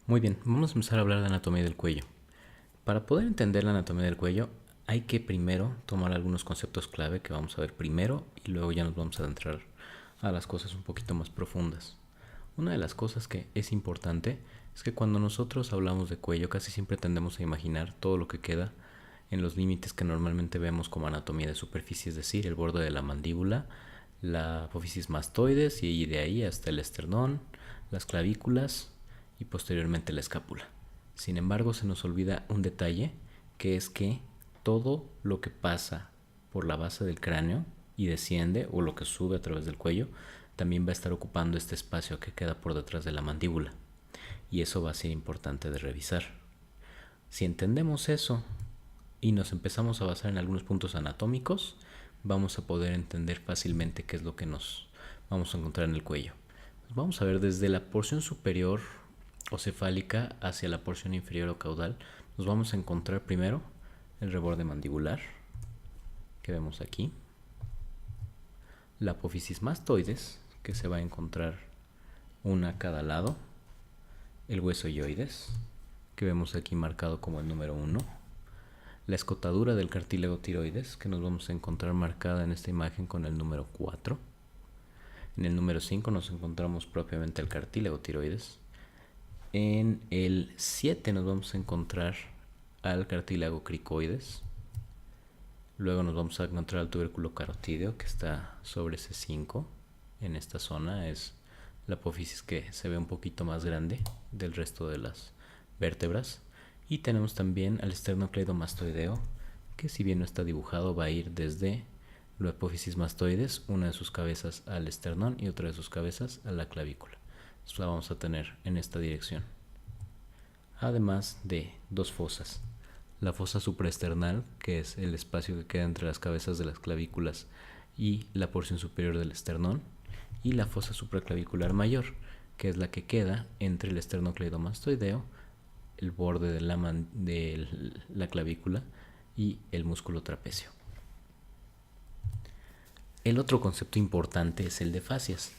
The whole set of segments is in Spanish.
Muy bien, vamos a empezar a hablar de anatomía del cuello. Para poder entender la anatomía del cuello, hay que primero tomar algunos conceptos clave que vamos a ver primero y luego ya nos vamos a adentrar a las cosas un poquito más profundas. Una de las cosas que es importante es que cuando nosotros hablamos de cuello casi siempre tendemos a imaginar todo lo que queda en los límites que normalmente vemos como anatomía de superficie, es decir, el borde de la mandíbula, la apófisis mastoides y de ahí hasta el esternón, las clavículas y posteriormente la escápula. Sin embargo, se nos olvida un detalle, que es que todo lo que pasa por la base del cráneo y desciende, o lo que sube a través del cuello, también va a estar ocupando este espacio que queda por detrás de la mandíbula. Y eso va a ser importante de revisar. Si entendemos eso y nos empezamos a basar en algunos puntos anatómicos, vamos a poder entender fácilmente qué es lo que nos vamos a encontrar en el cuello. Vamos a ver desde la porción superior o cefálica hacia la porción inferior o caudal. Nos vamos a encontrar primero el reborde mandibular, que vemos aquí, la apófisis mastoides, que se va a encontrar una a cada lado, el hueso hyoides, que vemos aquí marcado como el número 1, la escotadura del cartílago tiroides, que nos vamos a encontrar marcada en esta imagen con el número 4. En el número 5 nos encontramos propiamente el cartílago tiroides. En el 7 nos vamos a encontrar al cartílago cricoides. Luego nos vamos a encontrar al tubérculo carotídeo, que está sobre C5. En esta zona es la apófisis que se ve un poquito más grande del resto de las vértebras. Y tenemos también al esternocleidomastoideo, que si bien no está dibujado, va a ir desde la apófisis mastoides, una de sus cabezas al esternón y otra de sus cabezas a la clavícula. Esto la vamos a tener en esta dirección. Además de dos fosas. La fosa supraesternal, que es el espacio que queda entre las cabezas de las clavículas y la porción superior del esternón, y la fosa supraclavicular mayor, que es la que queda entre el esternocleidomastoideo, el borde de la clavícula y el músculo trapecio. El otro concepto importante es el de fascias.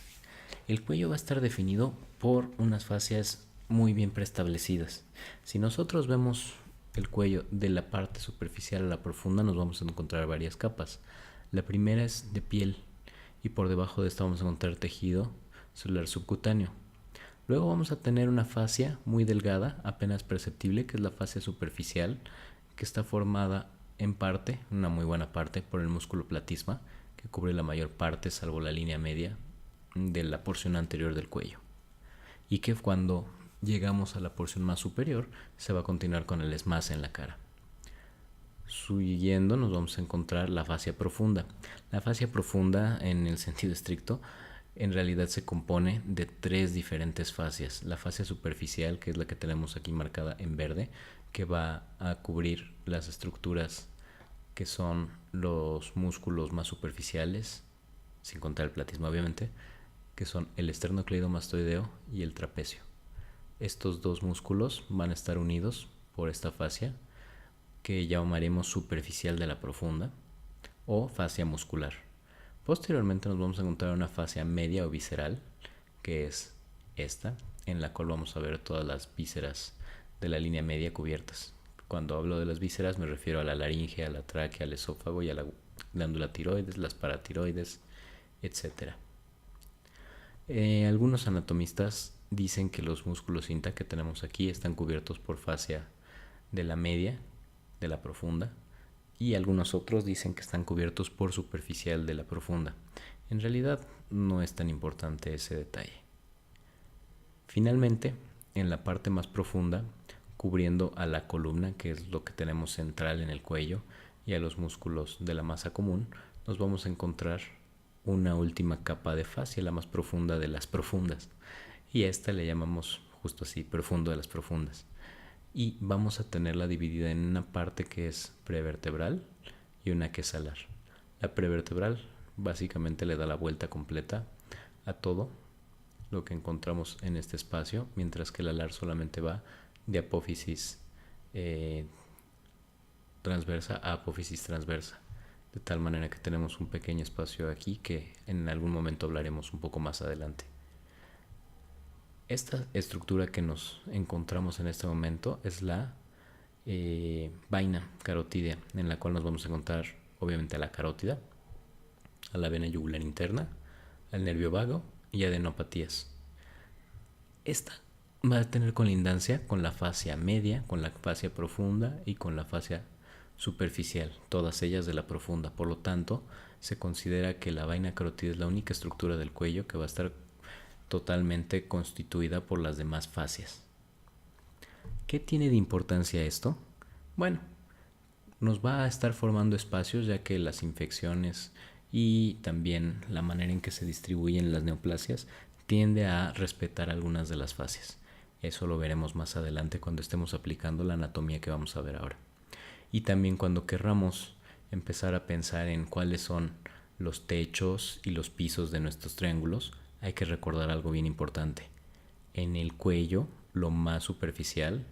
El cuello va a estar definido por unas fascias muy bien preestablecidas. Si nosotros vemos el cuello de la parte superficial a la profunda, nos vamos a encontrar varias capas. La primera es de piel y por debajo de esta vamos a encontrar tejido celular subcutáneo. Luego vamos a tener una fascia muy delgada, apenas perceptible, que es la fascia superficial, que está formada en parte, una muy buena parte, por el músculo platisma, que cubre la mayor parte, salvo la línea media de la porción anterior del cuello. Y que cuando llegamos a la porción más superior, se va a continuar con el esmalte en la cara. Siguiendo nos vamos a encontrar la fascia profunda. La fascia profunda, en el sentido estricto, en realidad se compone de tres diferentes fascias. La fascia superficial, que es la que tenemos aquí marcada en verde, que va a cubrir las estructuras que son los músculos más superficiales, sin contar el platismo obviamente, que son el esternocleidomastoideo y el trapecio. Estos dos músculos van a estar unidos por esta fascia, que llamaremos superficial de la profunda o fascia muscular. Posteriormente nos vamos a encontrar una fascia media o visceral, que es esta, en la cual vamos a ver todas las vísceras de la línea media cubiertas. Cuando hablo de las vísceras me refiero a la laringe, a la tráquea, al esófago y a la glándula tiroides, las paratiroides, etc. Algunos anatomistas dicen que los músculos cinta que tenemos aquí están cubiertos por fascia de la media, de la profunda, y algunos otros dicen que están cubiertos por superficial de la profunda. En realidad no es tan importante ese detalle. Finalmente, en la parte más profunda, cubriendo a la columna, que es lo que tenemos central en el cuello, y a los músculos de la masa común, nos vamos a encontrar una última capa de fascia, la más profunda de las profundas. Y a esta le llamamos justo así, profundo de las profundas. Y vamos a tenerla dividida en una parte que es prevertebral y una que es alar. La prevertebral básicamente le da la vuelta completa a todo lo que encontramos en este espacio, mientras que el alar solamente va de apófisis transversa a apófisis transversa, de tal manera que tenemos un pequeño espacio aquí que en algún momento hablaremos un poco más adelante. Esta estructura que nos encontramos en este momento es la vaina carotídea, en la cual nos vamos a encontrar obviamente a la carótida, a la vena yugular interna, al nervio vago y adenopatías. Esta va a tener colindancia con la fascia media, con la fascia profunda y con la fascia superficial, todas ellas de la profunda. Por lo tanto, se considera que la vaina carótida es la única estructura del cuello que va a estar totalmente constituida por las demás fascias. ¿Qué tiene de importancia esto? Bueno, nos va a estar formando espacios, ya que las infecciones y también la manera en que se distribuyen las neoplasias tiende a respetar algunas de las fascias. Eso lo veremos más adelante cuando estemos aplicando la anatomía que vamos a ver ahora. Y también cuando querramos empezar a pensar en cuáles son los techos y los pisos de nuestros triángulos, hay que recordar algo bien importante. En el cuello, lo más superficial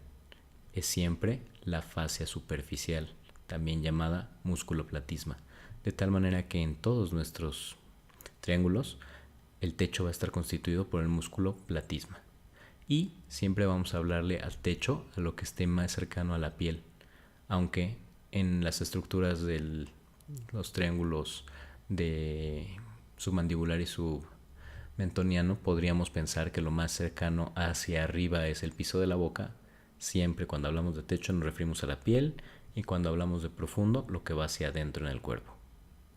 es siempre la fascia superficial, también llamada musculoplasma, de tal manera que en todos nuestros triángulos el techo va a estar constituido por el músculo platisma. Y siempre vamos a hablarle al techo a lo que esté más cercano a la piel, aunque en las estructuras de los triángulos de submandibular y submentoniano podríamos pensar que lo más cercano hacia arriba es el piso de la boca. Siempre cuando hablamos de techo nos referimos a la piel, y cuando hablamos de profundo, lo que va hacia adentro en el cuerpo.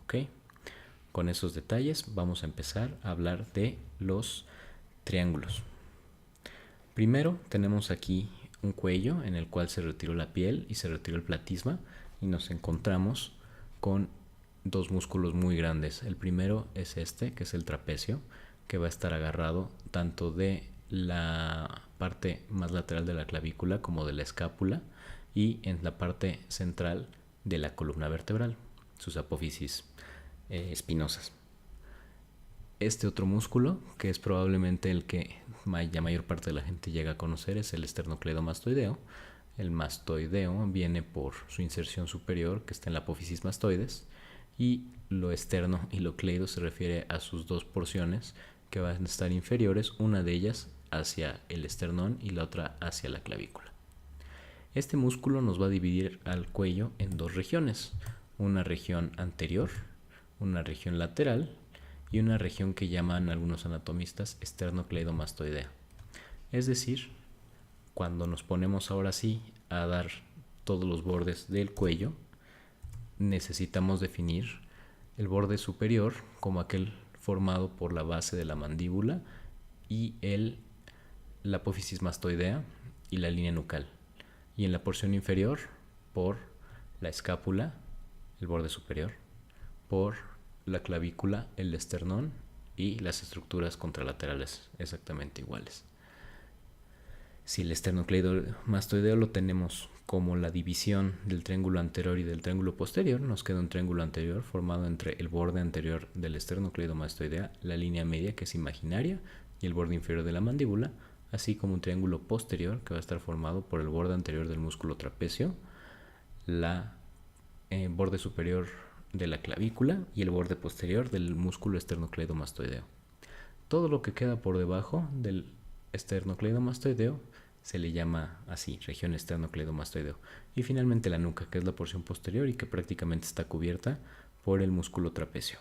¿Ok? Con esos detalles vamos a empezar a hablar de los triángulos. Primero tenemos aquí un cuello en el cual se retiró la piel y se retiró el platisma, y nos encontramos con dos músculos muy grandes. El primero es este, que es el trapecio, que va a estar agarrado tanto de la parte más lateral de la clavícula como de la escápula, y en la parte central de la columna vertebral, sus apófisis espinosas. Este otro músculo, que es probablemente el que la mayor parte de la gente llega a conocer, es el esternocleidomastoideo. El mastoideo viene por su inserción superior, que está en la apófisis mastoides, y lo externo y lo cleido se refiere a sus dos porciones que van a estar inferiores, una de ellas hacia el esternón y la otra hacia la clavícula. Este músculo nos va a dividir al cuello en dos regiones, una región anterior, una región lateral y una región que llaman algunos anatomistas esternocleidomastoidea. Es decir, cuando nos ponemos ahora sí a dar todos los bordes del cuello, necesitamos definir el borde superior como aquel formado por la base de la mandíbula y la apófisis mastoidea y la línea nucal, y en la porción inferior por la escápula, el borde superior, por la clavícula, el esternón y las estructuras contralaterales exactamente iguales. Si el esternocleidomastoideo lo tenemos como la división del triángulo anterior y del triángulo posterior, nos queda un triángulo anterior formado entre el borde anterior del esternocleidomastoidea, la línea media, que es imaginaria, y el borde inferior de la mandíbula, así como un triángulo posterior que va a estar formado por el borde anterior del músculo trapecio, la borde superior de la clavícula y el borde posterior del músculo esternocleidomastoideo. Todo lo que queda por debajo del esternocleidomastoideo se le llama así, región esternocleidomastoideo. Y finalmente la nuca, que es la porción posterior y que prácticamente está cubierta por el músculo trapecio.